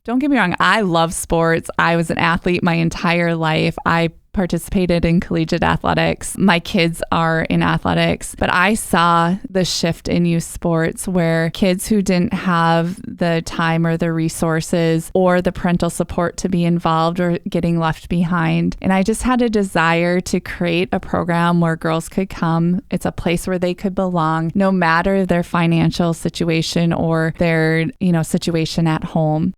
Don't get me wrong. I love sports. I was an athlete my entire life. I participated in collegiate athletics. My kids are in athletics, but I saw the shift in youth sports where kids who didn't have the time or the resources or the parental support to be involved or getting left behind. And I just had a desire to create a program where girls could come. It's a place where they could belong, no matter their financial situation or their, situation at home.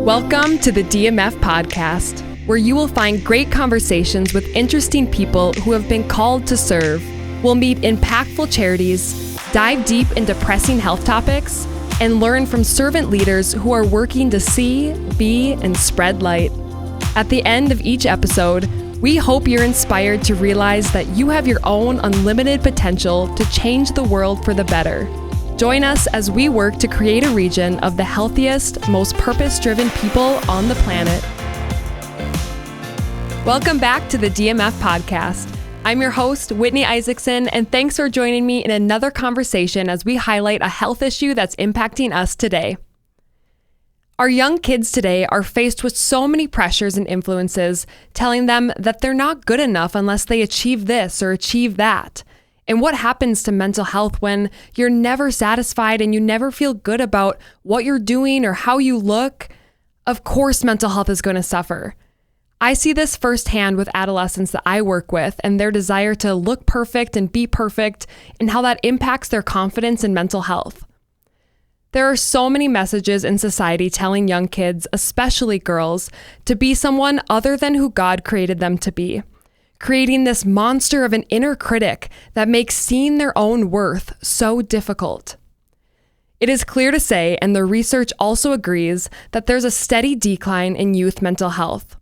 Welcome to the DMF podcast, where you will find great conversations with interesting people who have been called to serve. We'll meet impactful charities, dive deep into pressing health topics, and learn from servant leaders who are working to see, be, and spread light. At the end of each episode, we hope you're inspired to realize that you have your own unlimited potential to change the world for the better. Join us as we work to create a region of the healthiest, most purpose-driven people on the planet. Welcome back to the DMF podcast. I'm your host, Whitney Isaacson, and thanks for joining me in another conversation as we highlight a health issue that's impacting us today. Our young kids today are faced with so many pressures and influences telling them that they're not good enough unless they achieve this or achieve that. And what happens to mental health when you're never satisfied and you never feel good about what you're doing or how you look? Of course, mental health is going to suffer. I see this firsthand with adolescents that I work with and their desire to look perfect and be perfect and how that impacts their confidence and mental health. There are so many messages in society telling young kids, especially girls, to be someone other than who God created them to be, creating this monster of an inner critic that makes seeing their own worth so difficult. It is clear to say, and the research also agrees, that there's a steady decline in youth mental health.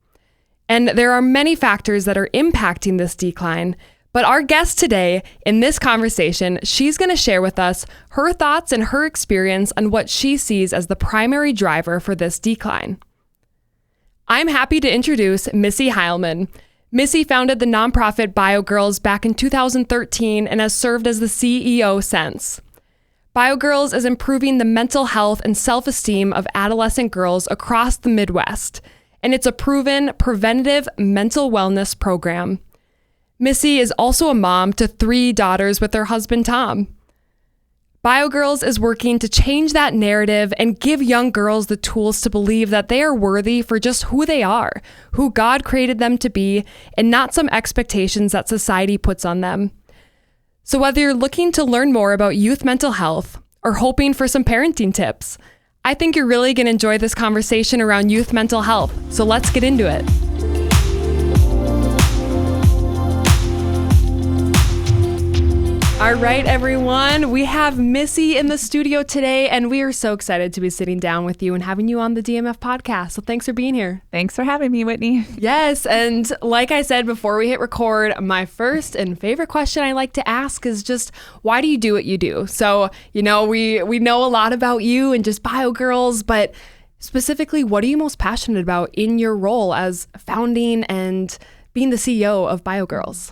And there are many factors that are impacting this decline, but our guest today in this conversation, she's going to share with us her thoughts and her experience on what she sees as the primary driver for this decline. I'm happy to introduce Missy Heilman. Missy founded the nonprofit BioGirls back in 2013 and has served as the CEO since. BioGirls is improving the mental health and self-esteem of adolescent girls across the Midwest, and it's a proven preventive mental wellness program. Missy is also a mom to 3 daughters with her husband, Tom. BioGirls is working to change that narrative and give young girls the tools to believe that they are worthy for just who they are, who God created them to be, and not some expectations that society puts on them. So whether you're looking to learn more about youth mental health or hoping for some parenting tips, I think you're really going to enjoy this conversation around youth mental health. So let's get into it. All right, everyone, we have Missy in the studio today, and we are so excited to be sitting down with you and having you on the DMF podcast. So thanks for being here. Thanks for having me, Whitney. Yes, and like I said before we hit record, my first and favorite question I like to ask is just, why do you do what you do? So, we know a lot about you and just BioGirls, but specifically, what are you most passionate about in your role as founding and being the CEO of BioGirls?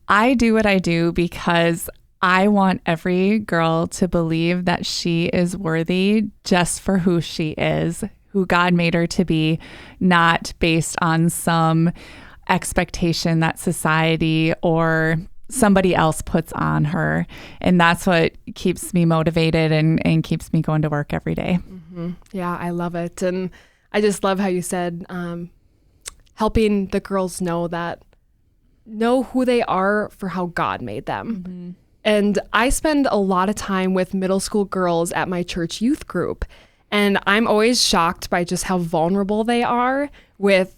I do what I do because I want every girl to believe that she is worthy just for who she is, who God made her to be, not based on some expectation that society or somebody else puts on her. And that's what keeps me motivated and keeps me going to work every day. Mm-hmm. Yeah, I love it. And I just love how you said helping the girls know who they are for how God made them. Mm-hmm. And I spend a lot of time with middle school girls at my church youth group. And I'm always shocked by just how vulnerable they are with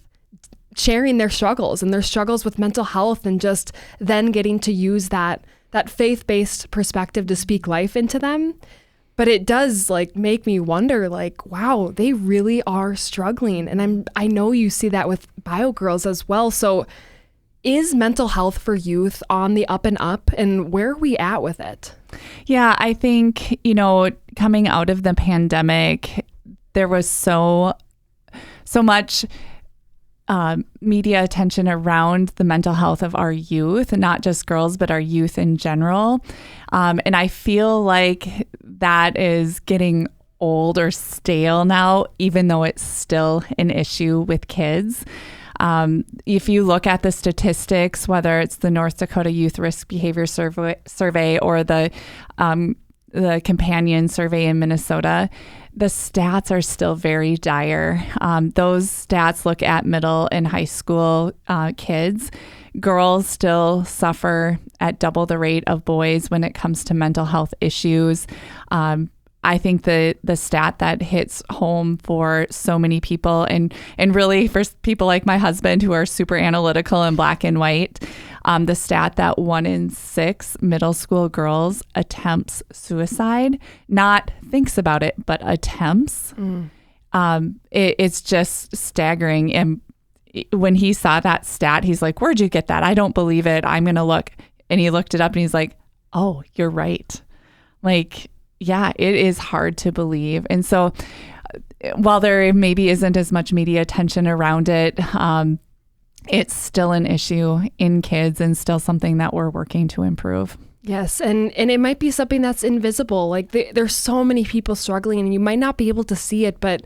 sharing their struggles and their struggles with mental health, and just then getting to use that faith-based perspective to speak life into them. But it does make me wonder, wow, they really are struggling. And I know you see that with BioGirls as well. So is mental health for youth on the up and up, and where are we at with it? Yeah, I think, coming out of the pandemic, there was so much media attention around the mental health of our youth, not just girls, but our youth in general. And I feel like that is getting old or stale now, even though it's still an issue with kids. If you look at the statistics, whether it's the North Dakota Youth Risk Behavior Survey or the companion survey in Minnesota, the stats are still very dire. Those stats look at middle and high school kids. Girls still suffer at double the rate of boys when it comes to mental health issues. I think the stat that hits home for so many people and really for people like my husband who are super analytical and black and white, the stat that 1 in 6 middle school girls attempts suicide, not thinks about it, but attempts. It's just staggering. And when he saw that stat, he's like, "Where'd you get that? I don't believe it. I'm going to look." And he looked it up and he's like, "Oh, you're right." Like, yeah, it is hard to believe. And so while there maybe isn't as much media attention around it, it's still an issue in kids and still something that we're working to improve. Yes. And it might be something that's invisible. Like there's so many people struggling and you might not be able to see it, but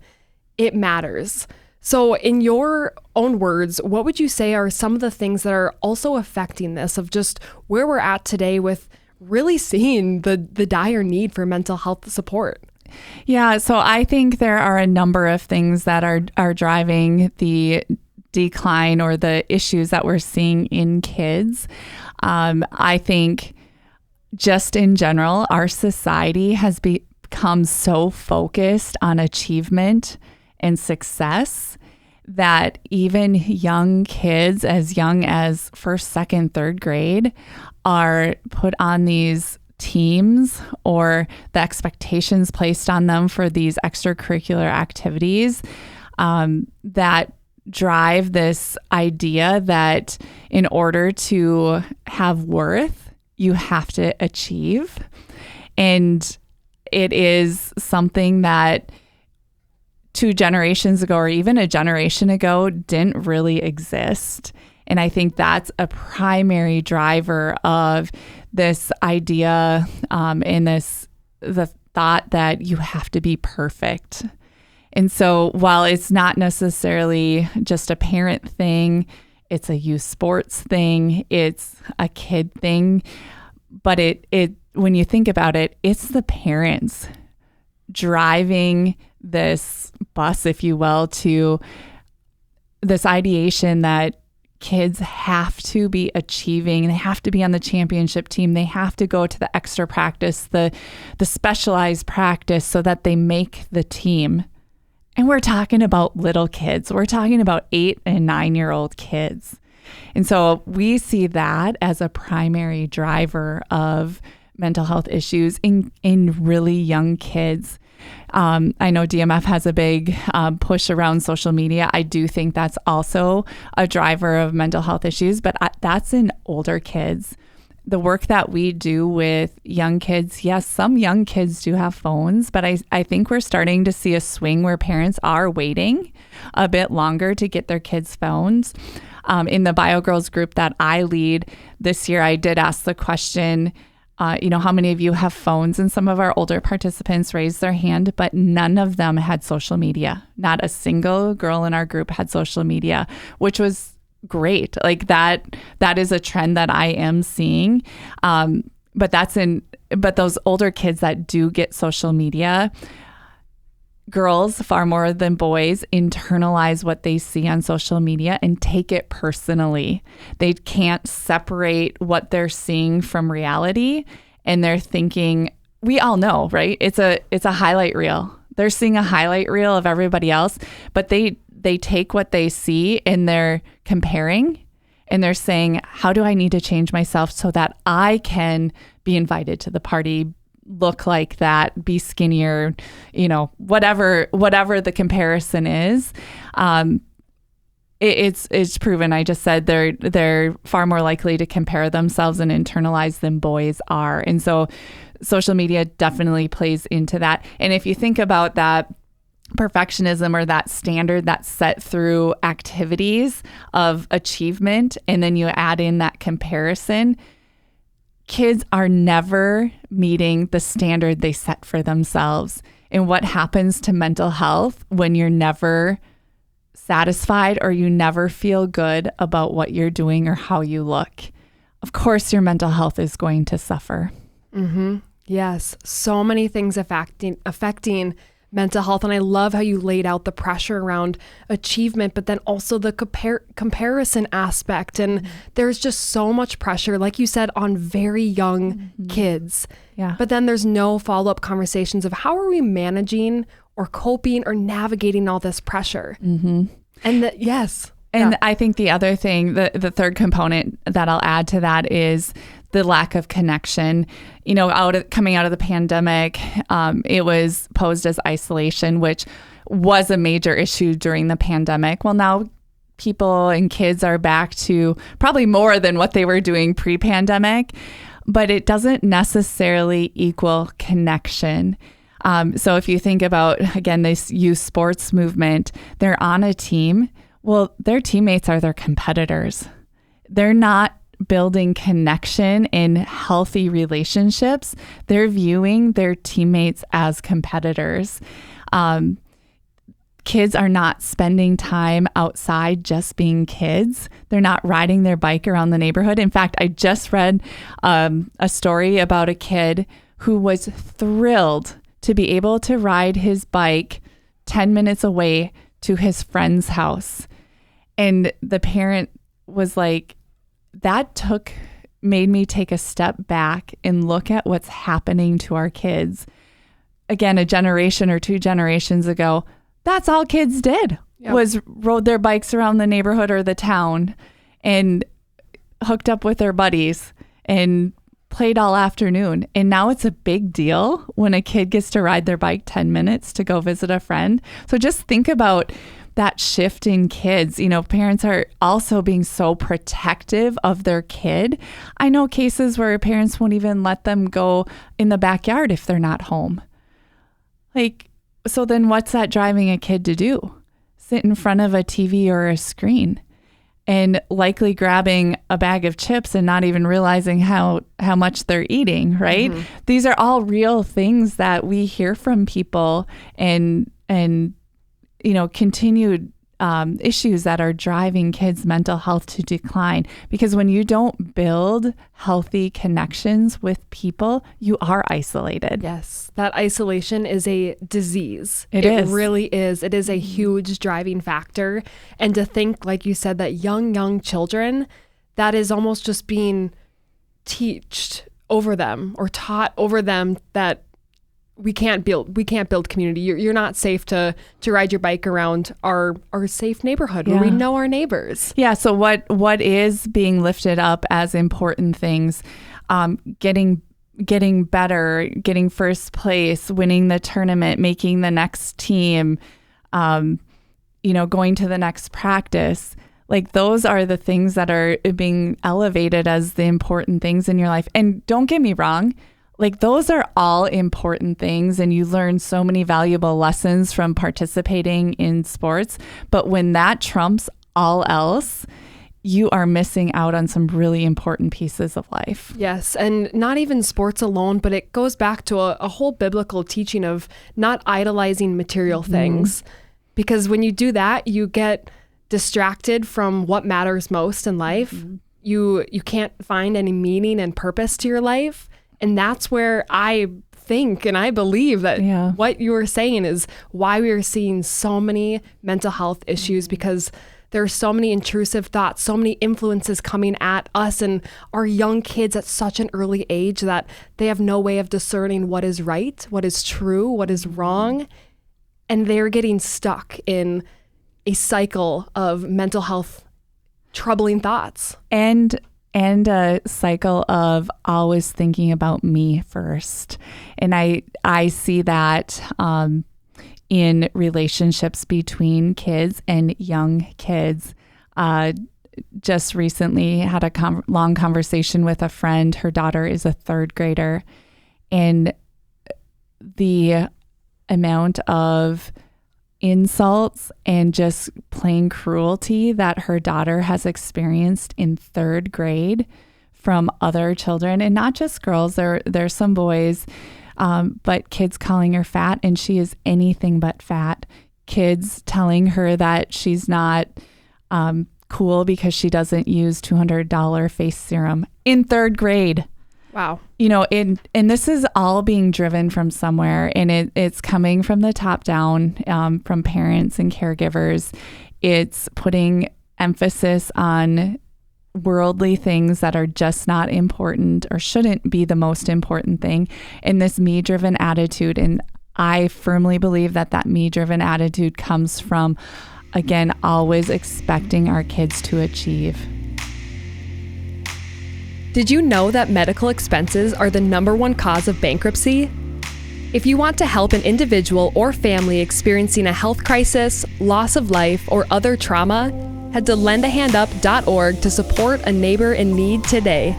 it matters. So in your own words, what would you say are some of the things that are also affecting this of just where we're at today with really seeing the dire need for mental health support? Yeah, so I think there are a number of things that are driving the decline or the issues that we're seeing in kids. I think just in general, our society has become so focused on achievement and success that even young kids as young as first, second, third grade are put on these teams or the expectations placed on them for these extracurricular activities that drive this idea that in order to have worth, you have to achieve. And it is something that 2 generations ago or even a generation ago didn't really exist. And I think that's a primary driver of this idea and the thought that you have to be perfect. And so while it's not necessarily just a parent thing, it's a youth sports thing, it's a kid thing, but it when you think about it, it's the parents driving this bus, if you will, to this ideation that kids have to be achieving, they have to be on the championship team, they have to go to the extra practice, the specialized practice so that they make the team. And we're talking about little kids. We're talking about 8 and 9-year-old kids. And so we see that as a primary driver of mental health issues in really young kids. I know DMF has a big push around social media. I do think that's also a driver of mental health issues, but that's in older kids. The work that we do with young kids, yes, some young kids do have phones, but I think we're starting to see a swing where parents are waiting a bit longer to get their kids phones. In the Bio Girls group that I lead this year, I did ask the question, how many of you have phones? And some of our older participants raised their hand, but none of them had social media. Not a single girl in our group had social media, which was great. Like that is a trend that I am seeing. But those older kids that do get social media, girls far more than boys internalize what they see on social media and take it personally. They can't separate what they're seeing from reality, and they're thinking, we all know, right? It's a highlight reel. They're seeing a highlight reel of everybody else, but they take what they see and they're comparing and they're saying, how do I need to change myself so that I can be invited to the party, look like that, be skinnier, whatever the comparison is. It's proven. I just said they're far more likely to compare themselves and internalize than boys are. And so social media definitely plays into that. And if you think about that, perfectionism or that standard that's set through activities of achievement, and then you add in that comparison, kids are never meeting the standard they set for themselves. And what happens to mental health when you're never satisfied or you never feel good about what you're doing or how you look? Of course, your mental health is going to suffer. Mm-hmm. Yes. So many things affecting mental health. And I love how you laid out the pressure around achievement, but then also the comparison aspect. And there's just so much pressure, like you said, on very young kids. Yeah. But then there's no follow-up conversations of how are we managing or coping or navigating all this pressure? Mm-hmm. And yes. And yeah. I think the other thing, the third component that I'll add to that is the lack of connection. You know, coming out of the pandemic, it was posed as isolation, which was a major issue during the pandemic. Well, now people and kids are back to probably more than what they were doing pre-pandemic, but it doesn't necessarily equal connection. So if you think about, again, this youth sports movement, they're on a team. Well, their teammates are their competitors. They're not building connection in healthy relationships. They're viewing their teammates as competitors. Kids are not spending time outside just being kids. They're not riding their bike around the neighborhood. In fact, I just read a story about a kid who was thrilled to be able to ride his bike 10 minutes away to his friend's house. And the parent was like, that made me take a step back and look at what's happening to our kids. Again, a generation or two generations ago, that's all kids did. Yep. Was rode their bikes around the neighborhood or the town and hooked up with their buddies and played all afternoon. And now it's a big deal when a kid gets to ride their bike 10 minutes to go visit a friend. So just think about that shift in kids. You know, parents are also being so protective of their kid. I know cases where parents won't even let them go in the backyard if they're not home. Like, so then what's that driving a kid to do? Sit in front of a TV or a screen and likely grabbing a bag of chips and not even realizing how much they're eating, right? Mm-hmm. These are all real things that we hear from people and you know, continued issues that are driving kids' mental health to decline. Because when you don't build healthy connections with people, you are isolated. Yes, that isolation is a disease. It is. It really is. It is a huge driving factor. And to think, like you said, that young children, that is almost just being taught over them that we can't build community. You're not safe to ride your bike around our safe neighborhood where we know our neighbors. Yeah. So what is being lifted up as important things? Getting better, getting first place, winning the tournament, making the next team, you know, going to the next practice. Like those are the things that are being elevated as the important things in your life. And don't get me wrong. Like those are all important things and you learn so many valuable lessons from participating in sports. But when that trumps all else, you are missing out on some really important pieces of life. Yes. And not even sports alone, but it goes back to a whole biblical teaching of not idolizing material things. Because when you do that, you get distracted from what matters most in life. You can't find any meaning and purpose to your life. And that's where I think and I believe that what you were saying is why we are seeing so many mental health issues, because there are so many intrusive thoughts, so many influences coming at us and our young kids at such an early age that they have no way of discerning what is right, what is true, what is wrong. And they're getting stuck in a cycle of mental health troubling thoughts. And a cycle of always thinking about me first. And I see that in relationships between kids and young kids. Just recently had a long conversation with a friend. Her daughter is a third grader. And the amount of insults and just plain cruelty that her daughter has experienced in 3rd grade from other children, and not just girls. There's some boys, but kids calling her fat, and she is anything but fat. Kids telling her that she's not cool because she doesn't use $200 face serum in 3rd grade. Wow. And this is all being driven from somewhere, and it's coming from the top down, from parents and caregivers. It's putting emphasis on worldly things that are just not important or shouldn't be the most important thing, and this me-driven attitude. And I firmly believe that me-driven attitude comes from, again, always expecting our kids to achieve. Did you know that medical expenses are the #1 cause of bankruptcy? If you want to help an individual or family experiencing a health crisis, loss of life, or other trauma, head to lendahandup.org to support a neighbor in need today.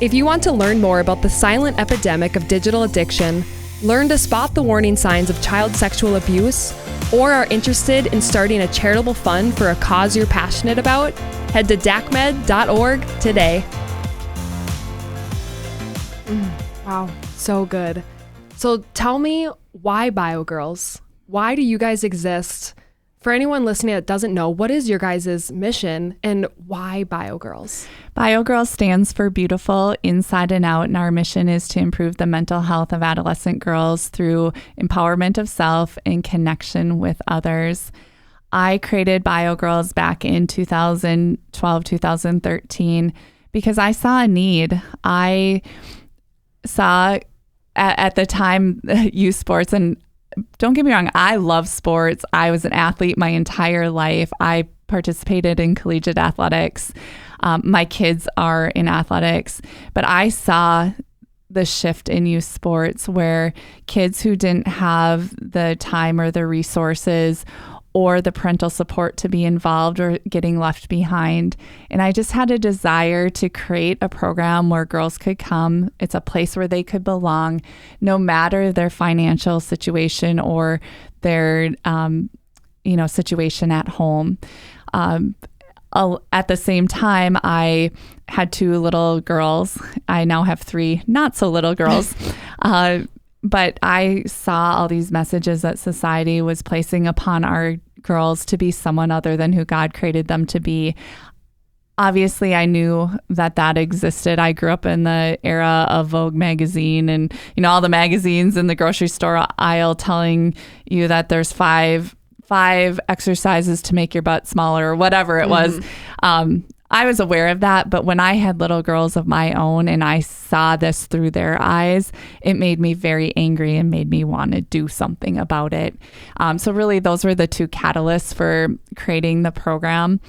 If you want to learn more about the silent epidemic of digital addiction, learn to spot the warning signs of child sexual abuse, or are interested in starting a charitable fund for a cause you're passionate about, head to dacmed.org today. Wow, so good. So tell me, why BioGirls? Why do you guys exist? For anyone listening that doesn't know, what is your guys' mission, and why BioGirls? BioGirls stands for Beautiful Inside and Out, and our mission is to improve the mental health of adolescent girls through empowerment of self and connection with others. I created BioGirls back in 2012, 2013, because I saw a need. I saw at the time youth sports, and don't get me wrong, I love sports. I was an athlete my entire life. I participated in collegiate athletics. My kids are in athletics, but I saw the shift in youth sports where kids who didn't have the time or the resources or the parental support to be involved or getting left behind. And I just had a desire to create a program where girls could come. It's a place where they could belong, no matter their financial situation or their, situation at home. At the same time, I had 2 little girls. I now have 3 not so little girls. But I saw all these messages that society was placing upon our girls to be someone other than who God created them to be. Obviously, I knew that existed. I grew up in the era of Vogue magazine and, all the magazines in the grocery store aisle telling you that there's five exercises to make your butt smaller or whatever it was. I was aware of that, but when I had little girls of my own and I saw this through their eyes, it made me very angry and made me want to do something about it. So really, those were the 2 catalysts for creating the program.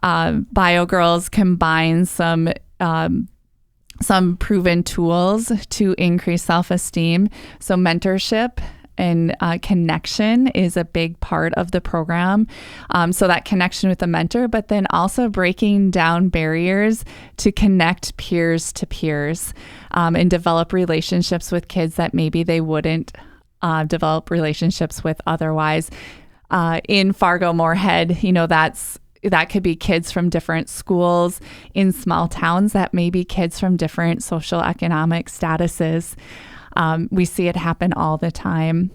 BioGirls combines some proven tools to increase self-esteem. So mentorship and connection is a big part of the program. So that connection with the mentor, but then also breaking down barriers to connect peers to peers and develop relationships with kids that maybe they wouldn't develop relationships with otherwise. In Fargo-Moorhead, that could be kids from different schools. In small towns, that may be kids from different social economic statuses. We see it happen all the time.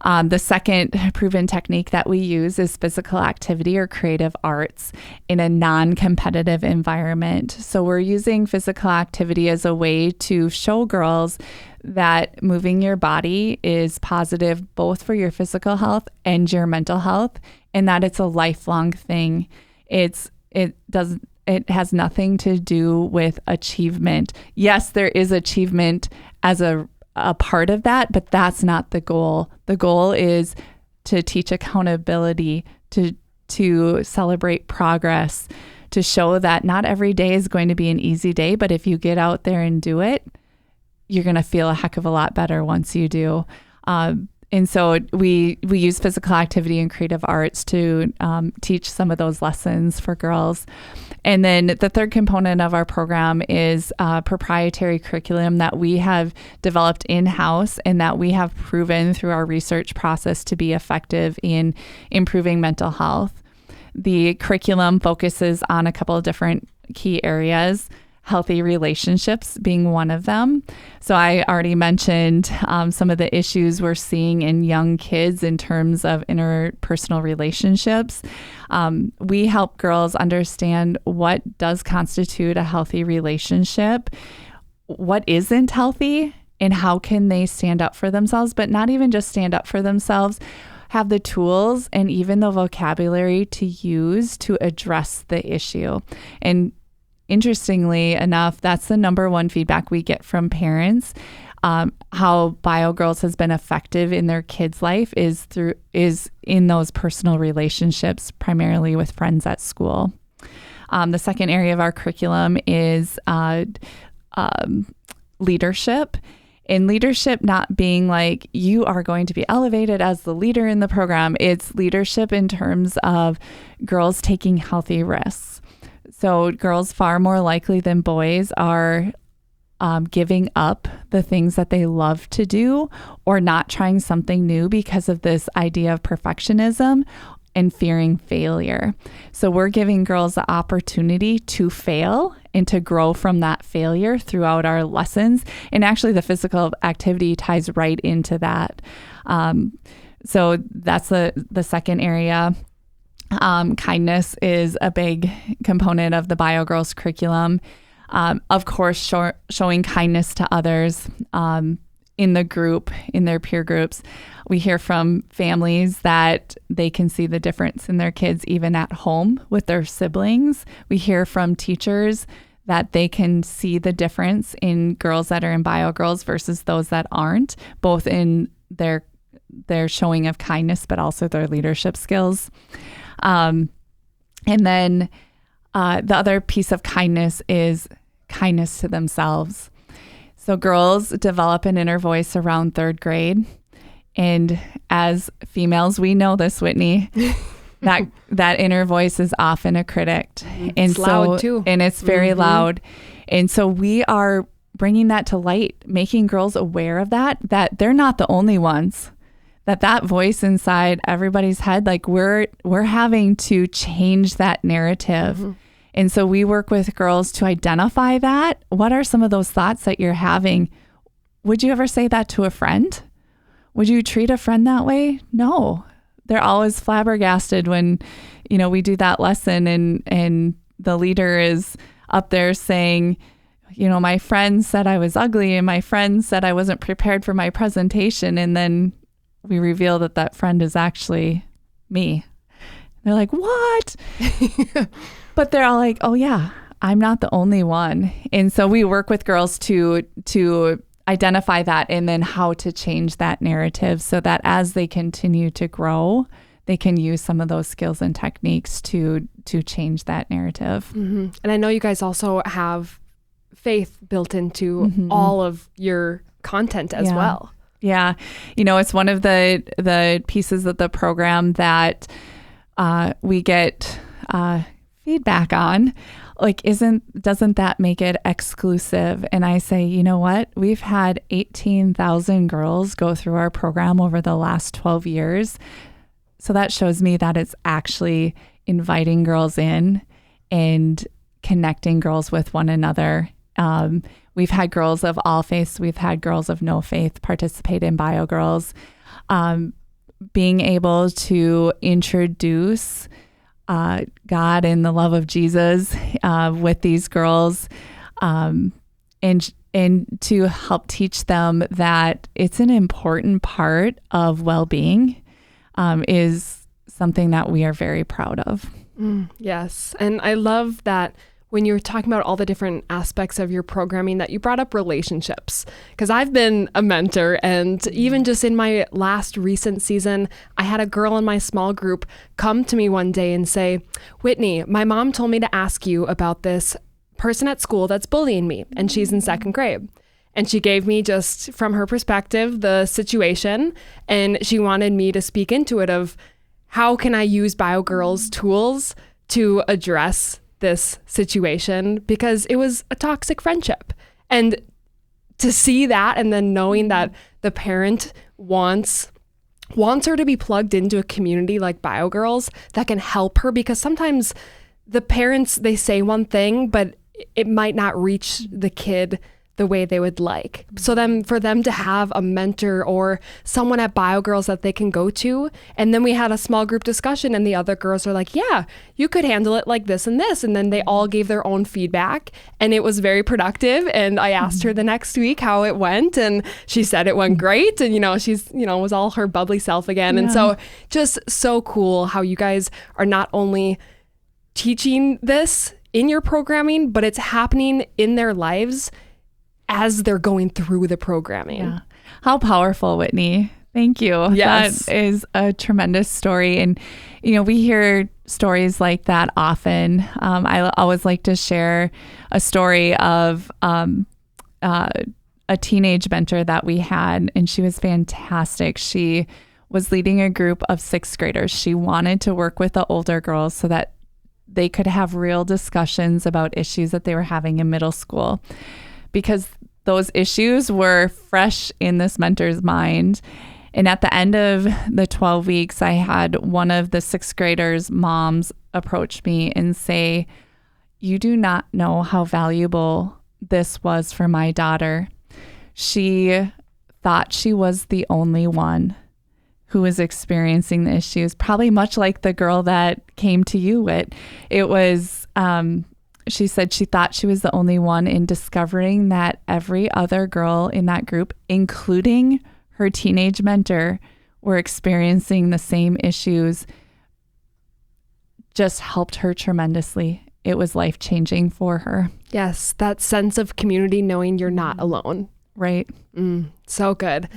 The second proven technique that we use is physical activity or creative arts in a non-competitive environment. So we're using physical activity as a way to show girls that moving your body is positive both for your physical health and your mental health, and that it's a lifelong thing. It has nothing to do with achievement. Yes, there is achievement as a part of that, but that's not the goal. The goal is to teach accountability, to celebrate progress, to show that not every day is going to be an easy day, but if you get out there and do it, you're going to feel a heck of a lot better once you do. And so we use physical activity and creative arts to teach some of those lessons for girls. And then the third component of our program is a proprietary curriculum that we have developed in-house and that we have proven through our research process to be effective in improving mental health. The curriculum focuses on a couple of different key areas, healthy relationships being one of them. So I already mentioned some of the issues we're seeing in young kids in terms of interpersonal relationships. We help girls understand what does constitute a healthy relationship, what isn't healthy, and how can they stand up for themselves, but not even just stand up for themselves, have the tools and even the vocabulary to use to address the issue. And interestingly enough, that's the number one feedback we get from parents. How BioGirls has been effective in their kids' life is in those personal relationships, primarily with friends at school. The second area of our curriculum is leadership. And leadership not being like you are going to be elevated as the leader in the program. It's leadership in terms of girls taking healthy risks. So girls far more likely than boys are giving up the things that they love to do or not trying something new because of this idea of perfectionism and fearing failure. So we're giving girls the opportunity to fail and to grow from that failure throughout our lessons. And actually the physical activity ties right into that. So that's the second area. Kindness is a big component of the BioGirls curriculum. Of course, showing kindness to others in the group, in their peer groups. We hear from families that they can see the difference in their kids even at home with their siblings. We hear from teachers that they can see the difference in girls that are in BioGirls versus those that aren't, both in their showing of kindness, but also their leadership skills. And then the other piece of kindness is kindness to themselves. So girls develop an inner voice around third grade. And as females, we know this, Whitney, that inner voice is often a critic. It's loud too. And it's very loud. And so we are bringing that to light, making girls aware of that they're not the only ones. That voice inside everybody's head, like we're having to change that narrative. And so we work with girls to identify that. What are some of those thoughts that you're having? Would you ever say that to a friend? Would you treat a friend that way? No. They're always flabbergasted when, we do that lesson and the leader is up there saying, my friend said I was ugly and my friend said I wasn't prepared for my presentation. And then we reveal that friend is actually me. They're like, what? But they're all like, oh yeah, I'm not the only one. And so we work with girls to identify that and then how to change that narrative so that as they continue to grow, they can use some of those skills and techniques to change that narrative. And I know you guys also have faith built into all of your content as well. Yeah. It's one of the pieces of the program that we get feedback on, like, doesn't that make it exclusive? And I say, you know what? We've had 18,000 girls go through our program over the last 12 years. So that shows me that it's actually inviting girls in and connecting girls with one another. We've had girls of all faiths. We've had girls of no faith participate in BioGirls. Being able to introduce God and the love of Jesus with these girls, and to help teach them that it's an important part of well-being is something that we are very proud of. Yes. And I love that when you were talking about all the different aspects of your programming that you brought up relationships, because I've been a mentor, and even just in my last recent season, I had a girl in my small group come to me one day and say, Whitney, my mom told me to ask you about this person at school that's bullying me, and she's in second grade. And she gave me, just from her perspective, the situation. And she wanted me to speak into it of how can I use BioGirl's tools to address this situation, because it was a toxic friendship. And to see that, and then knowing that the parent wants her to be plugged into a community like BioGirls that can help her, because sometimes the parents, they say one thing, but it might not reach the kid the way they would like. So then for them to have a mentor or someone at BioGirls that they can go to. And then we had a small group discussion and the other girls are like, yeah, you could handle it like this and this. And then they all gave their own feedback and it was very productive. And I asked her the next week how it went and she said it went great. And, she's, was all her bubbly self again. Yeah. And so just so cool how you guys are not only teaching this in your programming, but it's happening in their lives as they're going through the programming. Yeah. How powerful, Whitney. Thank you. Yes. That is a tremendous story. And, we hear stories like that often. I always like to share a story of a teenage mentor that we had, and she was fantastic. She was leading a group of 6th graders. She wanted to work with the older girls so that they could have real discussions about issues that they were having in middle school, because those issues were fresh in this mentor's mind. And at the end of the 12 weeks, I had one of the 6th graders' moms approach me and say, "You do not know how valuable this was for my daughter. She thought she was the only one who was experiencing the issues," probably much like the girl that came to you, Whit. It was, she said she thought she was the only one, in discovering that every other girl in that group, including her teenage mentor, were experiencing the same issues, just helped her tremendously. It was life-changing for her. Yes, that sense of community, knowing you're not alone. Right. So good.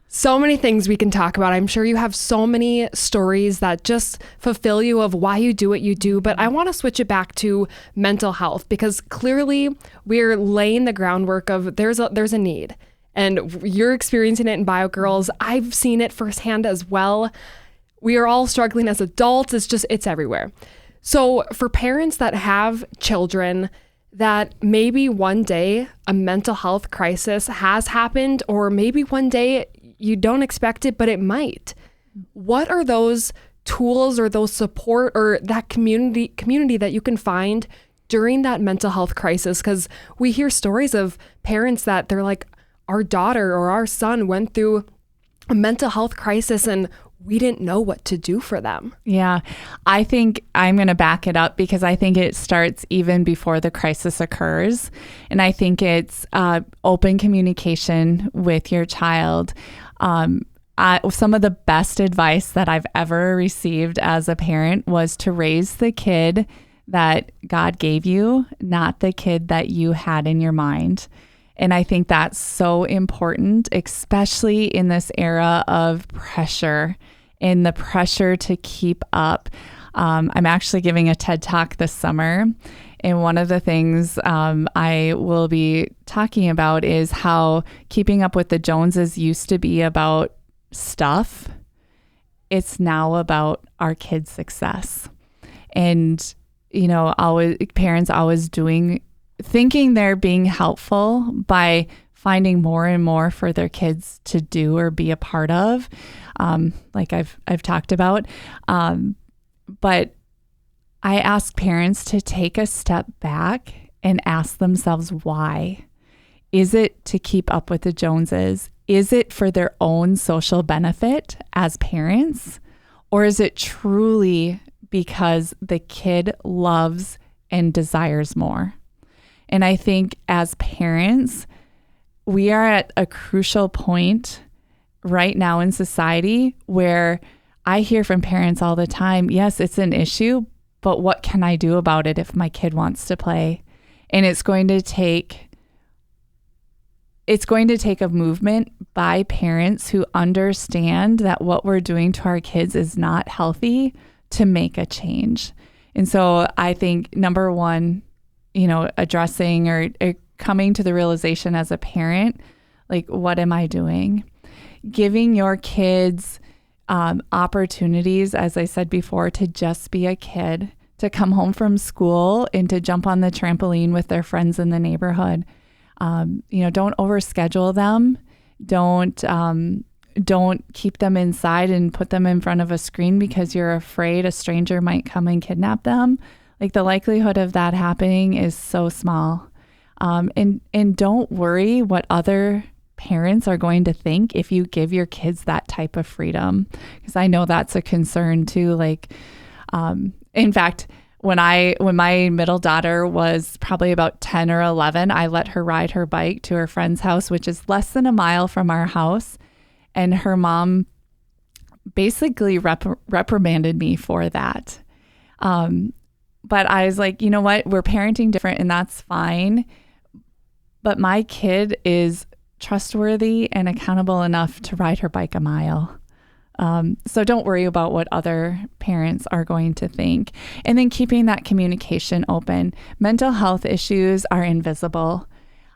So many things we can talk about. I'm sure you have so many stories that just fulfill you of why you do what you do. But I want to switch it back to mental health, because clearly we're laying the groundwork of there's a need, and you're experiencing it in BioGirls. I've seen it firsthand as well. We are all struggling as adults. It's everywhere. So for parents that have children that maybe one day a mental health crisis has happened, or maybe one day you don't expect it, but it might. What are those tools or those support or that community that you can find during that mental health crisis? Because we hear stories of parents that they're like, our daughter or our son went through a mental health crisis and we didn't know what to do for them. Yeah, I think I'm going to back it up, because I think it starts even before the crisis occurs. And I think it's open communication with your child. Some of the best advice that I've ever received as a parent was to raise the kid that God gave you, not the kid that you had in your mind. And I think that's so important, especially in this era of pressure and the pressure to keep up. I'm actually giving a TED Talk this summer. And one of the things I will be talking about is how keeping up with the Joneses used to be about stuff. It's now about our kids' success. And, parents always thinking they're being helpful by finding more and more for their kids to do or be a part of, like I've talked about. But I ask parents to take a step back and ask themselves why. Is it to keep up with the Joneses? Is it for their own social benefit as parents? Or is it truly because the kid loves and desires more? And I think as parents, we are at a crucial point right now in society where I hear from parents all the time, yes, it's an issue, but what can I do about it if my kid wants to play? And it's going to take a movement by parents who understand that what we're doing to our kids is not healthy to make a change. And so I think number one, addressing or coming to the realization as a parent, like, what am I doing? Giving your kids opportunities, as I said before, to just be a kid, to come home from school and to jump on the trampoline with their friends in the neighborhood. Don't overschedule them. Don't keep them inside and put them in front of a screen because you're afraid a stranger might come and kidnap them. Like, the likelihood of that happening is so small. And don't worry what other parents are going to think if you give your kids that type of freedom, because I know that's a concern too. Like, in fact, when my middle daughter was probably about 10 or 11, I let her ride her bike to her friend's house, which is less than a mile from our house. And her mom basically reprimanded me for that. But I was like, you know what? We're parenting different and that's fine. But my kid is trustworthy and accountable enough to ride her bike a mile. So don't worry about what other parents are going to think. And then keeping that communication open. Mental health issues are invisible.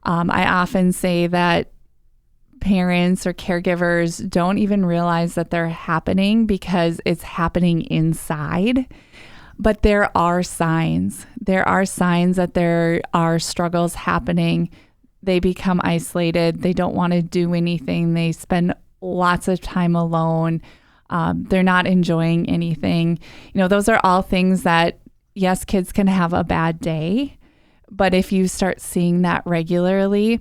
I often say that parents or caregivers don't even realize that they're happening because it's happening inside. But there are signs. There are signs that there are struggles happening. They become isolated. They don't want to do anything. They spend lots of time alone. They're not enjoying anything. Those are all things that, yes, kids can have a bad day. But if you start seeing that regularly,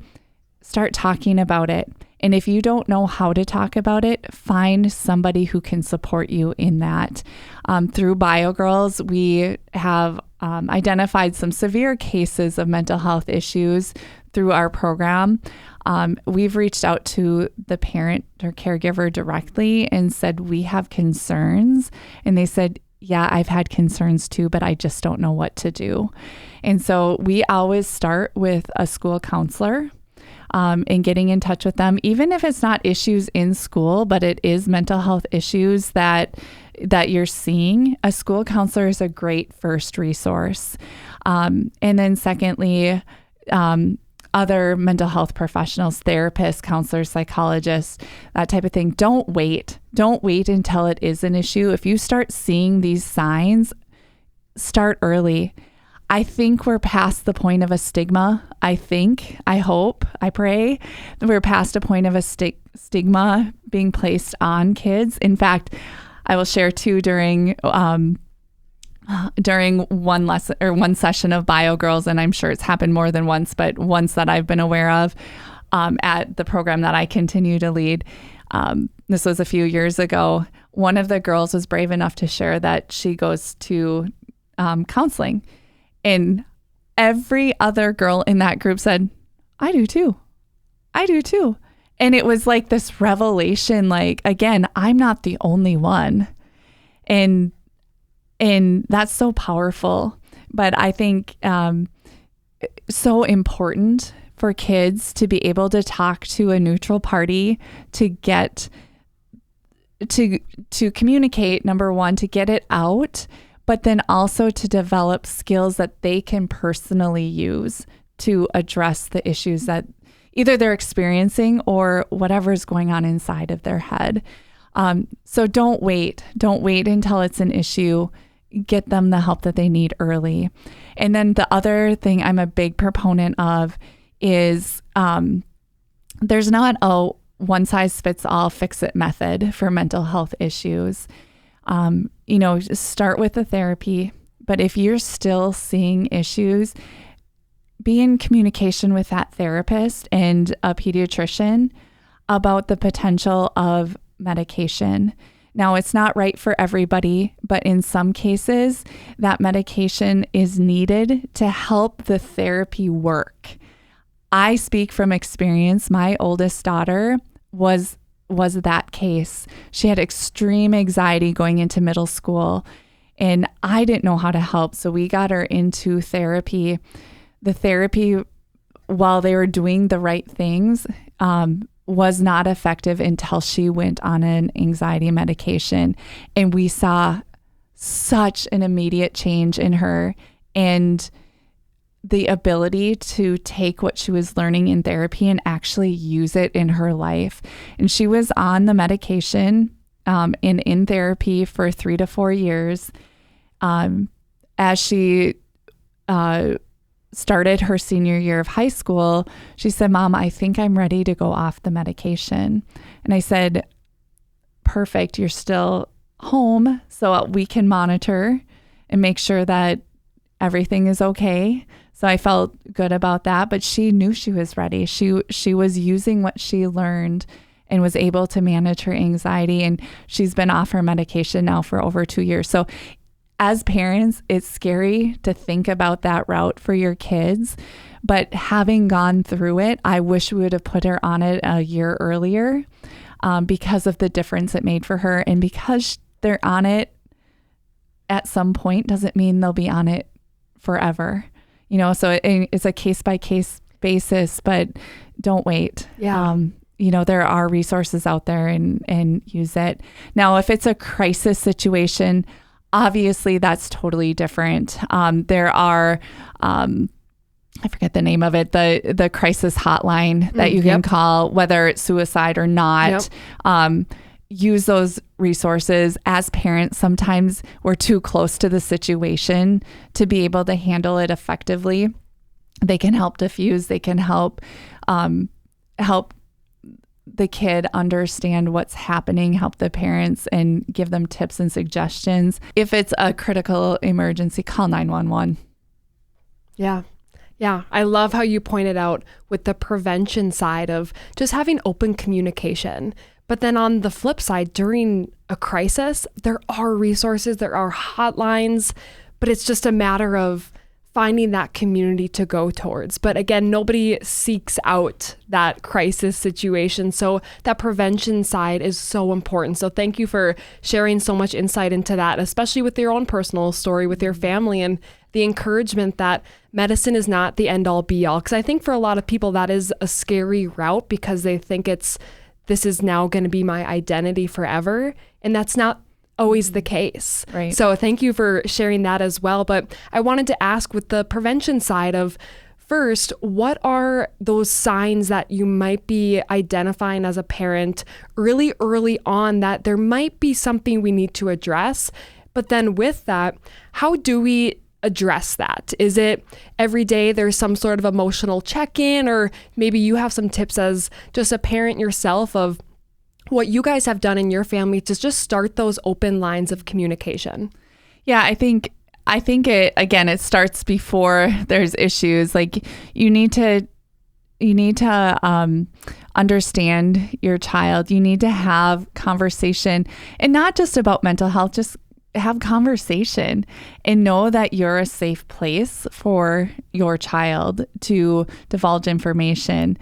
start talking about it. And if you don't know how to talk about it, find somebody who can support you in that. Through BioGirls, we have identified some severe cases of mental health issues through our program. We've reached out to the parent or caregiver directly and said, we have concerns. And they said, yeah, I've had concerns too, but I just don't know what to do. And so we always start with a school counselor. And getting in touch with them, even if it's not issues in school, but it is mental health issues that you're seeing, a school counselor is a great first resource. And then secondly, other mental health professionals, therapists, counselors, psychologists, that type of thing. Don't wait. Don't wait until it is an issue. If you start seeing these signs, start early. I think we're past the point of a stigma. I hope, I pray that we're past a point of a stigma being placed on kids. In fact, I will share too, during one lesson or one session of BioGirls, and I'm sure it's happened more than once, but once that I've been aware of at the program that I continue to lead. This was a few years ago. One of the girls was brave enough to share that she goes to counseling. And every other girl in that group said, I do too. I do too. And it was like this revelation, like, again, I'm not the only one. And that's so powerful. But I think so important for kids to be able to talk to a neutral party, to get to communicate, number one, to get it out, but then also to develop skills that they can personally use to address the issues that either they're experiencing or whatever is going on inside of their head. So don't wait. Don't wait until it's an issue. Get them the help that they need early. And then the other thing I'm a big proponent of is there's not a one-size-fits-all fix-it method for mental health issues. Start with the therapy, but if you're still seeing issues, be in communication with that therapist and a pediatrician about the potential of medication. Now, it's not right for everybody, but in some cases, that medication is needed to help the therapy work. I speak from experience. My oldest daughter was that case. She had extreme anxiety going into middle school, and I didn't know how to help. So we got her into therapy. The therapy, while they were doing the right things, was not effective until she went on an anxiety medication. And we saw such an immediate change in her. And the ability to take what she was learning in therapy and actually use it in her life. And she was on the medication and in therapy for 3 to 4 years. As she started her senior year of high school, she said, "Mom, I think I'm ready to go off the medication." And I said, "Perfect. You're still home, so we can monitor and make sure that everything is okay." So I felt good about that, but she knew she was ready. She was using what she learned and was able to manage her anxiety, and she's been off her medication now for over 2 years. So as parents, it's scary to think about that route for your kids, but having gone through it, I wish we would have put her on it a year earlier because of the difference it made for her. And because they're on it at some point doesn't mean they'll be on it forever. So it's a case-by-case basis, but don't wait. Yeah. There are resources out there and use it. Now, if it's a crisis situation, obviously that's totally different. There are, I forget the name of it, the crisis hotline that you can call, whether it's suicide or not. Use those resources. As parents, sometimes we're too close to the situation to be able to handle it effectively. They can help diffuse. They can help the kid understand what's happening, help the parents, and give them tips and suggestions. If it's a critical emergency, call 911. Yeah. Yeah. I love how you pointed out with the prevention side of just having open communication. But then on the flip side, during a crisis, there are resources, there are hotlines, but it's just a matter of finding that community to go towards. But again, nobody seeks out that crisis situation. So that prevention side is so important. So thank you for sharing so much insight into that, especially with your own personal story with your family and the encouragement that medicine is not the end all be all. Because I think for a lot of people, that is a scary route because they think this is now going to be my identity forever. And that's not always the case. Right. So thank you for sharing that as well. But I wanted to ask with the prevention side of, first, what are those signs that you might be identifying as a parent really early on that there might be something we need to address? But then with that, how do we address that? Is it every day there's some sort of emotional check-in, or maybe you have some tips as just a parent yourself of what you guys have done in your family to just start those open lines of communication? Yeah, I think it starts before there's issues. Like you need to understand your child. You need to have conversation, and not just about mental health, just have conversation and know that you're a safe place for your child to divulge information.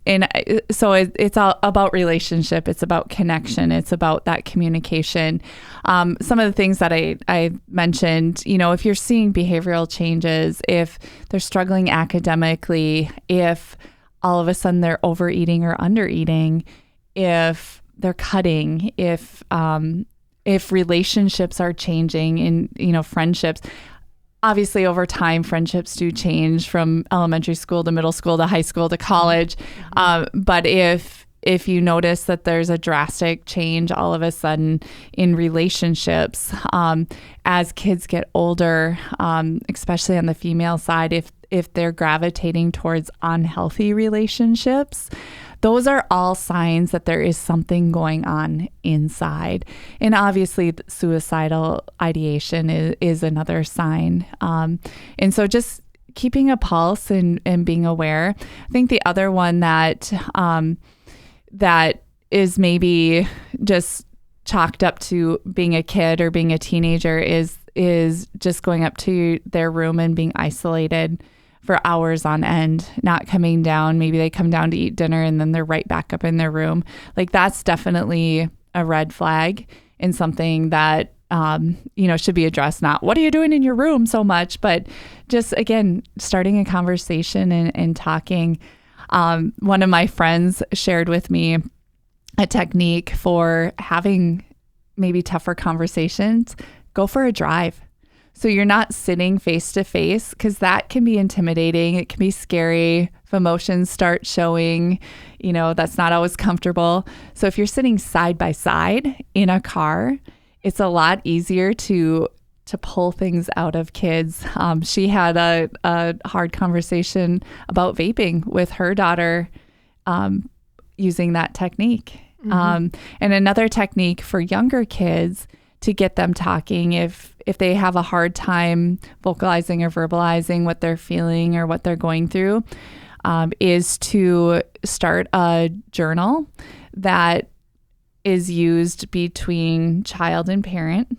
And so it's all about relationship. It's about connection. It's about that communication. Some of the things that I mentioned, if you're seeing behavioral changes, if they're struggling academically, if all of a sudden they're overeating or undereating, if they're cutting, if relationships are changing in, friendships. Obviously, over time, friendships do change from elementary school to middle school to high school to college. But if you notice that there's a drastic change all of a sudden in relationships, as kids get older, especially on the female side, if they're gravitating towards unhealthy relationships, those are all signs that there is something going on inside. And obviously, suicidal ideation is another sign. And so just keeping a pulse and being aware. I think the other one that is maybe just chalked up to being a kid or being a teenager is just going up to their room and being isolated for hours on end, not coming down. Maybe they come down to eat dinner and then they're right back up in their room. Like that's definitely a red flag and something that, should be addressed. Not what are you doing in your room so much, but just, again, starting a conversation and talking. One of my friends shared with me a technique for having maybe tougher conversations. Go for a drive. So you're not sitting face to face, because that can be intimidating. It can be scary. If emotions start showing, that's not always comfortable. So if you're sitting side by side in a car, it's a lot easier to pull things out of kids. She had a hard conversation about vaping with her daughter using that technique. And another technique for younger kids to get them talking, if they have a hard time vocalizing or verbalizing what they're feeling or what they're going through, is to start a journal that is used between child and parent.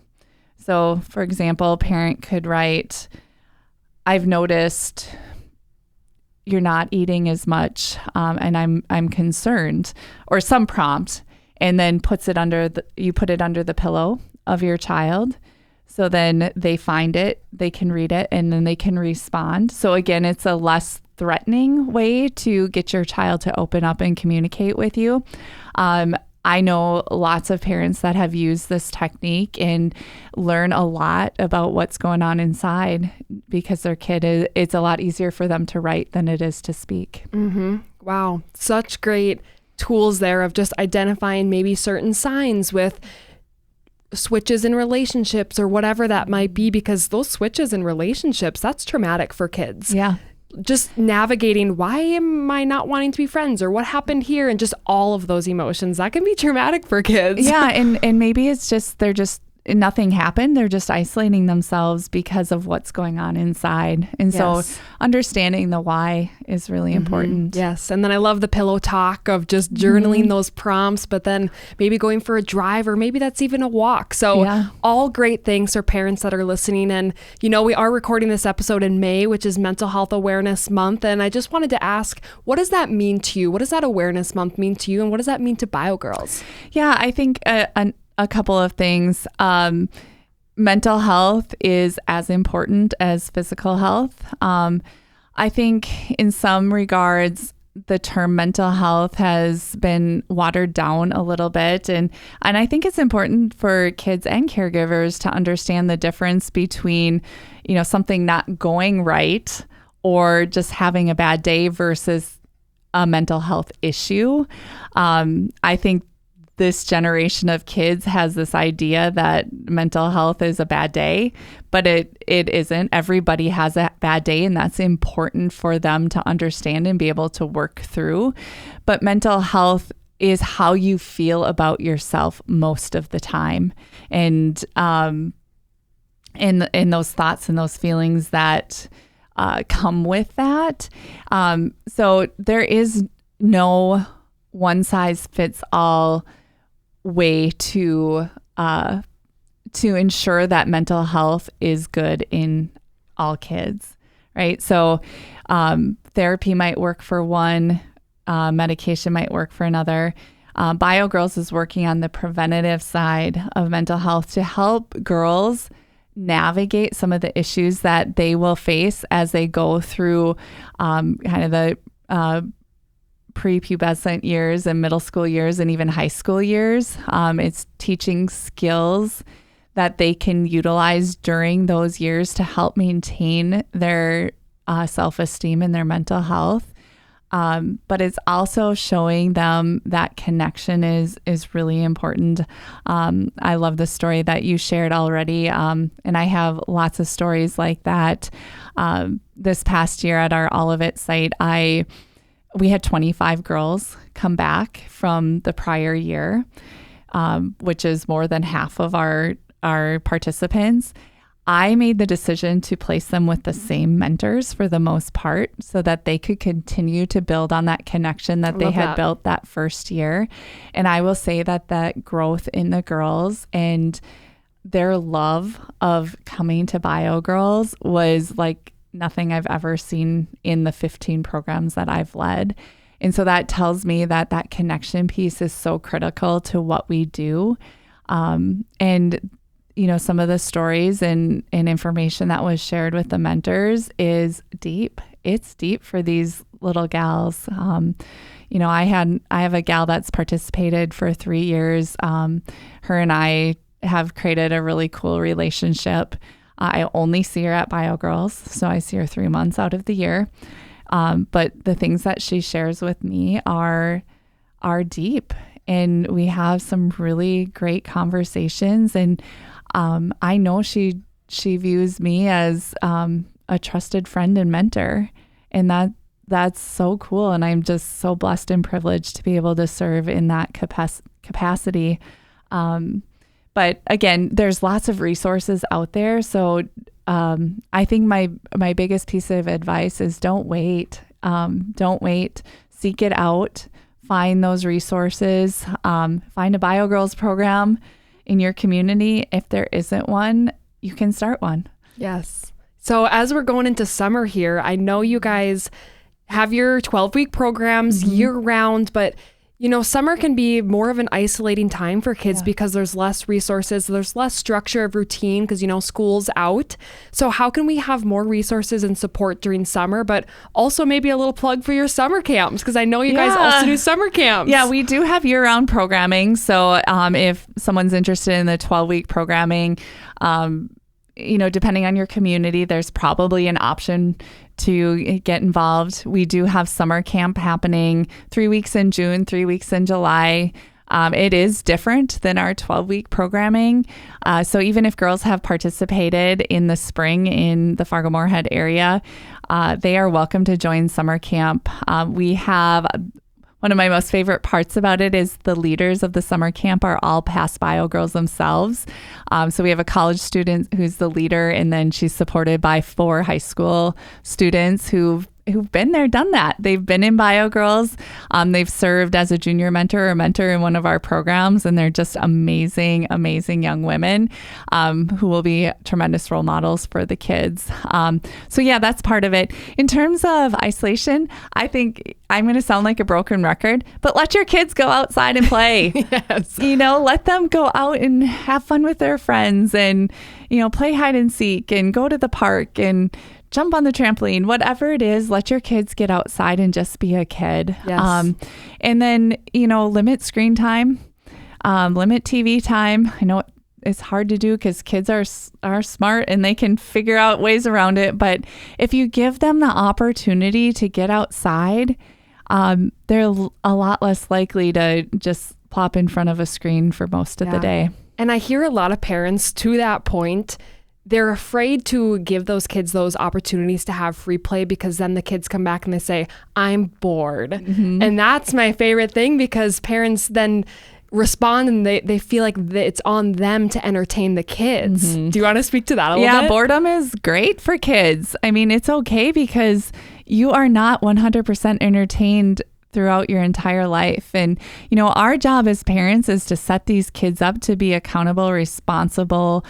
So, for example, parent could write, "I've noticed you're not eating as much, and I'm concerned," or some prompt, and then you put it under the pillow of your child. So then they find it, they can read it, and then they can respond. So again, it's a less threatening way to get your child to open up and communicate with you. I know lots of parents that have used this technique and learn a lot about what's going on inside, because their kid it's a lot easier for them to write than it is to speak. Mm-hmm. Wow. Such great tools there of just identifying maybe certain signs with switches in relationships or whatever that might be, because those switches in relationships, that's traumatic for kids. Yeah. Just navigating, why am I not wanting to be friends, or what happened here, and just all of those emotions, that can be traumatic for kids. Yeah. And maybe it's just, nothing happened. They're just isolating themselves because of what's going on inside. And so understanding the why is really important. Yes. And then I love the pillow talk of just journaling those prompts, but then maybe going for a drive, or maybe that's even a walk. So all great things for parents that are listening. And, we are recording this episode in May, which is Mental Health Awareness Month. And I just wanted to ask, what does that mean to you? What does that awareness month mean to you? And what does that mean to BioGirls? Yeah, I think a couple of things. Mental health is as important as physical health. I think in some regards, the term mental health has been watered down a little bit. And I think it's important for kids and caregivers to understand the difference between, something not going right or just having a bad day versus a mental health issue. I think this generation of kids has this idea that mental health is a bad day, but it isn't. Everybody has a bad day, and that's important for them to understand and be able to work through. But mental health is how you feel about yourself most of the time. And in those thoughts and those feelings that come with that. So there is no one size fits all way to ensure that mental health is good in all kids, right? So therapy might work for one, medication might work for another. BioGirls is working on the preventative side of mental health to help girls navigate some of the issues that they will face as they go through kind of the prepubescent years and middle school years and even high school years. It's teaching skills that they can utilize during those years to help maintain their self-esteem and their mental health. But it's also showing them that connection is really important. I love the story that you shared already. And I have lots of stories like that. This past year at our All of It site, we had 25 girls come back from the prior year, which is more than half of our participants. I made the decision to place them with the same mentors for the most part so that they could continue to build on that connection that they had built that first year. And I will say that growth in the girls and their love of coming to BioGirls was like nothing I've ever seen in the 15 programs that I've led. And so that tells me that connection piece is so critical to what we do. And some of the stories and information that was shared with the mentors is deep. It's deep for these little gals. I have a gal that's participated for 3 years. Her and I have created a really cool relationship. I only see her at Bio Girls, so I see her 3 months out of the year. But the things that she shares with me are deep, and we have some really great conversations. And I know she views me as a trusted friend and mentor, and that's so cool. And I'm just so blessed and privileged to be able to serve in that capacity. But again, there's lots of resources out there. So I think my biggest piece of advice is don't wait. Don't wait. Seek it out. Find those resources. Find a Bio Girls program in your community. If there isn't one, you can start one. Yes. So as we're going into summer here, I know you guys have your 12-week programs year round, but summer can be more of an isolating time for kids because there's less resources, there's less structure of routine because, school's out. So how can we have more resources and support during summer, but also maybe a little plug for your summer camps? Because I know you guys also do summer camps. Yeah, we do have year-round programming. So if someone's interested in the 12-week programming, depending on your community, there's probably an option to get involved. We do have summer camp happening 3 weeks in June, 3 weeks in July. It is different than our 12-week programming. So even if girls have participated in the spring in the Fargo-Moorhead area, they are welcome to join summer camp. We have one of my most favorite parts about it is the leaders of the summer camp are all past Bio Girls themselves. So we have a college student who's the leader, and then she's supported by 4 high school students who've been there, done that. They've been in Bio Girls. They've served as a junior mentor or mentor in one of our programs, and they're just amazing, amazing young women who will be tremendous role models for the kids. So yeah, that's part of it. In terms of isolation, I think I'm going to sound like a broken record, but let your kids go outside and play. Yes. Let them go out and have fun with their friends and, play hide and seek and go to the park and jump on the trampoline, whatever it is, let your kids get outside and just be a kid. Yes. And then, limit screen time, limit TV time. I know it's hard to do because kids are smart and they can figure out ways around it. But if you give them the opportunity to get outside, they're a lot less likely to just plop in front of a screen for most of the day. And I hear a lot of parents to that point, they're afraid to give those kids those opportunities to have free play because then the kids come back and they say, I'm bored. Mm-hmm. And that's my favorite thing because parents then respond and they feel like it's on them to entertain the kids. Mm-hmm. Do you want to speak to that a little bit? Yeah, boredom is great for kids. I mean, it's okay because you are not 100% entertained throughout your entire life. And, our job as parents is to set these kids up to be accountable, responsible,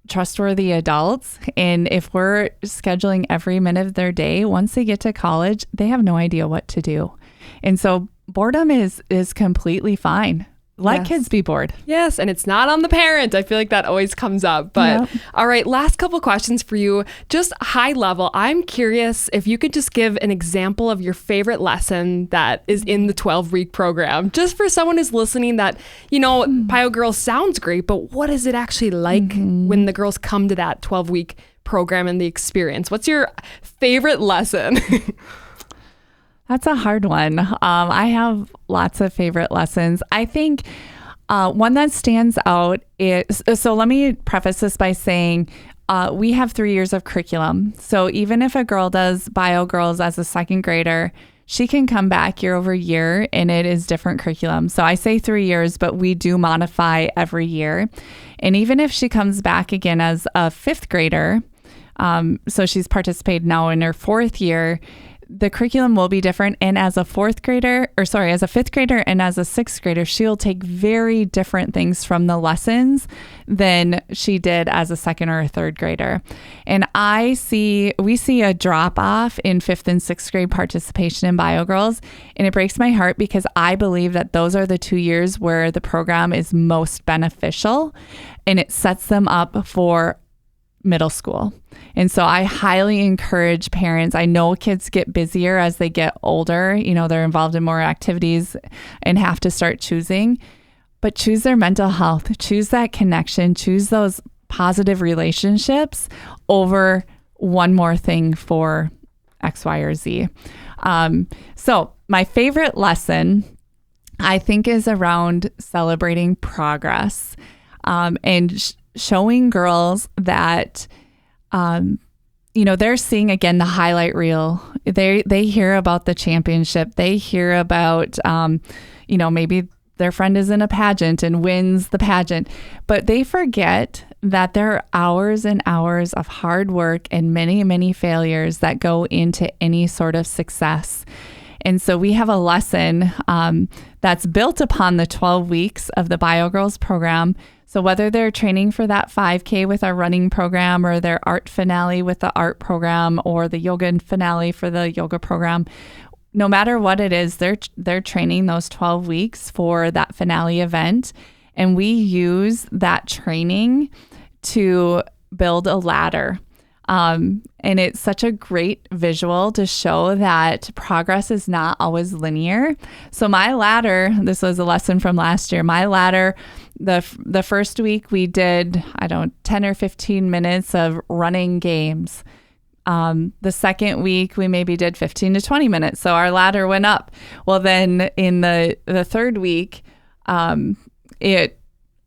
trustworthy adults. And if we're scheduling every minute of their day, once they get to college, they have no idea what to do. And so boredom is completely fine. Let kids be bored. Yes, and it's not on the parent. I feel like that always comes up. But all right, last couple questions for you. Just high level, I'm curious if you could just give an example of your favorite lesson that is in the 12-week program. Just for someone who's listening that, Bio Girls sounds great, but what is it actually like when the girls come to that 12-week program and the experience? What's your favorite lesson? That's a hard one. I have lots of favorite lessons. I think one that stands out is, so let me preface this by saying we have 3 years of curriculum. So even if a girl does Bio Girls as a second grader, she can come back year over year and it is different curriculum. So I say 3 years, but we do modify every year. And even if she comes back again as a fifth grader, so she's participated now in her 4th year, the curriculum will be different. And as a fifth grader and as a 6th grader, she'll take very different things from the lessons than she did as a 2nd or a 3rd grader. And we see a drop off in 5th and 6th grade participation in Bio Girls. And it breaks my heart because I believe that those are the 2 years where the program is most beneficial and it sets them up for middle school. And so I highly encourage parents. I know kids get busier as they get older. They're involved in more activities and have to start choosing, but choose their mental health, choose that connection, choose those positive relationships over one more thing for X, Y, or Z. So my favorite lesson, I think, is around celebrating progress, and showing girls that, they're seeing, again, the highlight reel. They hear about the championship. They hear about, maybe their friend is in a pageant and wins the pageant, but they forget that there are hours and hours of hard work and many, many failures that go into any sort of success. And so we have a lesson that's built upon the 12 weeks of the BioGirls program. So whether they're training for that 5K with our running program, or their art finale with the art program, or the yoga finale for the yoga program, no matter what it is, they're training those 12 weeks for that finale event. And we use that training to build a ladder. And it's such a great visual to show that progress is not always linear. So my ladder, this was a lesson from last year, my ladder, the first week we did, 10 or 15 minutes of running games. The second week we maybe did 15 to 20 minutes. So our ladder went up. Well, then in the third week, it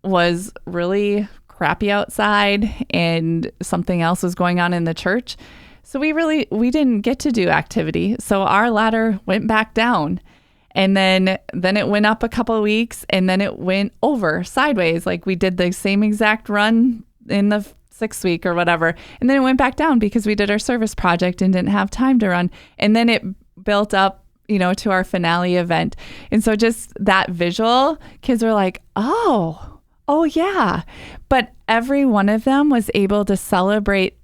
was really crappy outside and something else was going on in the church. So we didn't get to do activity. So our ladder went back down, and then it went up a couple of weeks, and then it went over sideways. Like we did the same exact run in the 6th week or whatever. And then it went back down because we did our service project and didn't have time to run. And then it built up, to our finale event. And so just that visual, kids were like, oh yeah. But every one of them was able to celebrate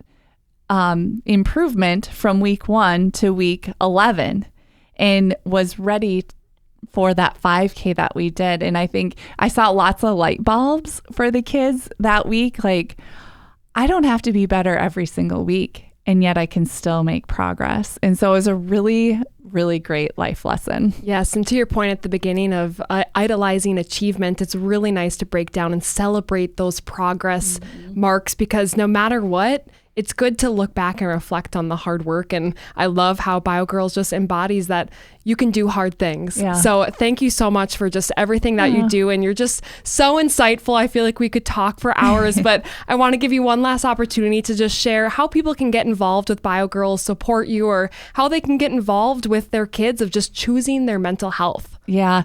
improvement from week 1 to week 11 and was ready for that 5K that we did. And I think I saw lots of light bulbs for the kids that week. Like, I don't have to be better every single week, and yet I can still make progress. And so it was a really, really great life lesson. Yes. And to your point at the beginning of idolizing achievement, it's really nice to break down and celebrate those progress marks, because no matter what, it's good to look back and reflect on the hard work. And I love how BioGirls just embodies that you can do hard things. Yeah. So thank you so much for just everything that you do. And you're just so insightful. I feel like we could talk for hours, but I want to give you one last opportunity to just share how people can get involved with BioGirls, support you, or how they can get involved with their kids of just choosing their mental health. Yeah.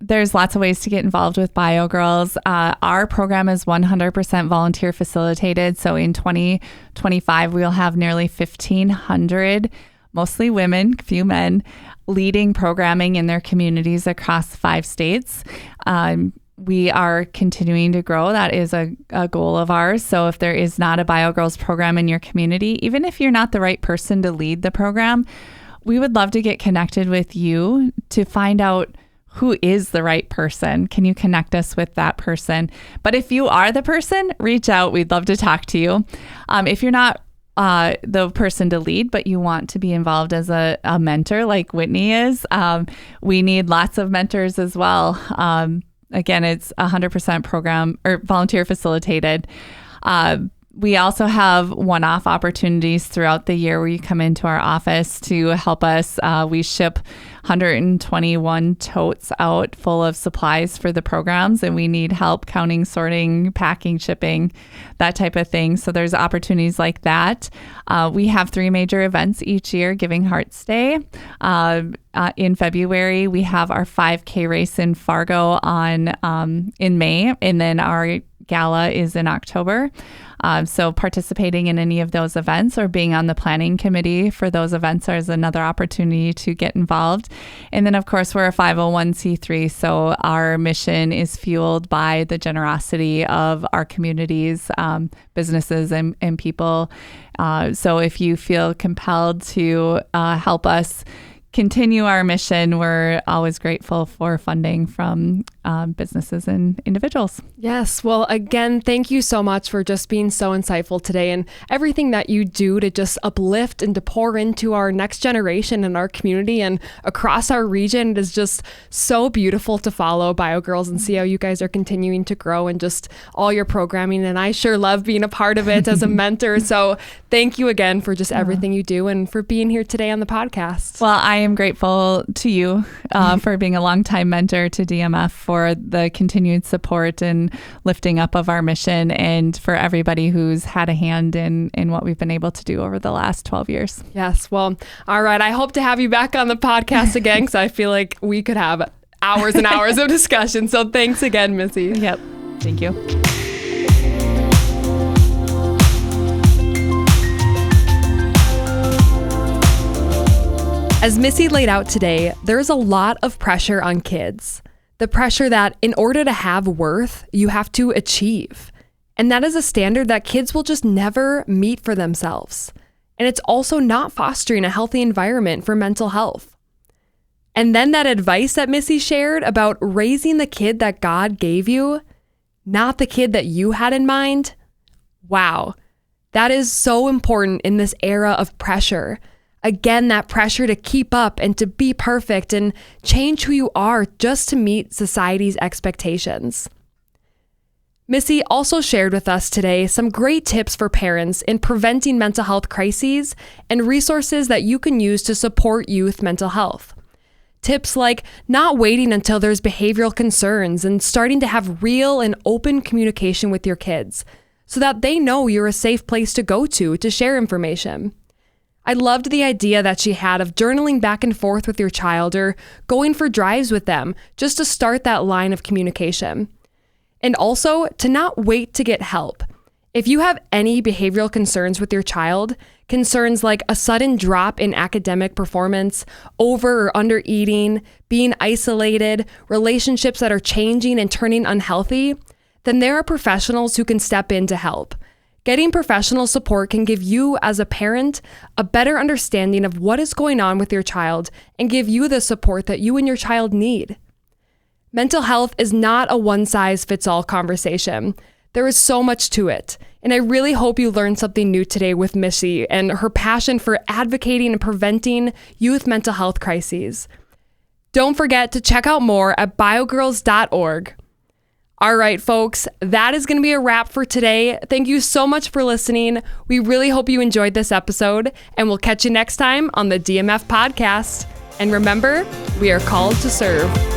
There's lots of ways to get involved with BioGirls. Our program is 100% volunteer facilitated. So in 2025, we'll have nearly 1,500, mostly women, few men, leading programming in their communities across 5 states. We are continuing to grow. That is a goal of ours. So if there is not a BioGirls program in your community, even if you're not the right person to lead the program, we would love to get connected with you to find out who is the right person. Can you connect us with that person? But if you are the person, reach out. We'd love to talk to you. If you're not the person to lead, but you want to be involved as a mentor like Whitney is, we need lots of mentors as well. Again, it's 100% program or volunteer facilitated. We also have one-off opportunities throughout the year where you come into our office to help us. We ship 121 totes out full of supplies for the programs, and we need help counting, sorting, packing, shipping, that type of thing. So there's opportunities like that. We have 3 major events each year: Giving Hearts Day. In February, we have our 5K race in Fargo in May, and then our gala is in October. So participating in any of those events or being on the planning committee for those events is another opportunity to get involved. And then, of course, we're a 501c3, so our mission is fueled by the generosity of our communities, businesses, and people. So if you feel compelled to help us continue our mission, we're always grateful for funding from businesses and individuals. Yes. Well, again, thank you so much for just being so insightful today and everything that you do to just uplift and to pour into our next generation and our community and across our region. It is just so beautiful to follow BioGirls and see how you guys are continuing to grow and just all your programming. And I sure love being a part of it as a mentor. So thank you again for just everything you do and for being here today on the podcast. Well, I am grateful to you for being a longtime mentor to DMF, for the continued support and lifting up of our mission, and for everybody who's had a hand in what we've been able to do over the last 12 years. Yes. Well, all right. I hope to have you back on the podcast again, because I feel like we could have hours and hours of discussion. So thanks again, Missy. Yep. Thank you. As Missy laid out today, there's a lot of pressure on kids. The pressure that in order to have worth, you have to achieve. And that is a standard that kids will just never meet for themselves. And it's also not fostering a healthy environment for mental health. And then that advice that Missy shared about raising the kid that God gave you, not the kid that you had in mind. Wow, that is so important in this era of pressure. Again, that pressure to keep up and to be perfect and change who you are just to meet society's expectations. Missy also shared with us today some great tips for parents in preventing mental health crises and resources that you can use to support youth mental health. Tips like not waiting until there's behavioral concerns and starting to have real and open communication with your kids so that they know you're a safe place to go to share information. I loved the idea that she had of journaling back and forth with your child or going for drives with them just to start that line of communication. And also to not wait to get help. If you have any behavioral concerns with your child, concerns like a sudden drop in academic performance, over or under eating, being isolated, relationships that are changing and turning unhealthy, then there are professionals who can step in to help. Getting professional support can give you, as a parent, a better understanding of what is going on with your child and give you the support that you and your child need. Mental health is not a one-size-fits-all conversation. There is so much to it, and I really hope you learned something new today with Missy and her passion for advocating and preventing youth mental health crises. Don't forget to check out more at biogirls.org. All right, folks, that is going to be a wrap for today. Thank you so much for listening. We really hope you enjoyed this episode, and we'll catch you next time on the DMF podcast. And remember, we are called to serve.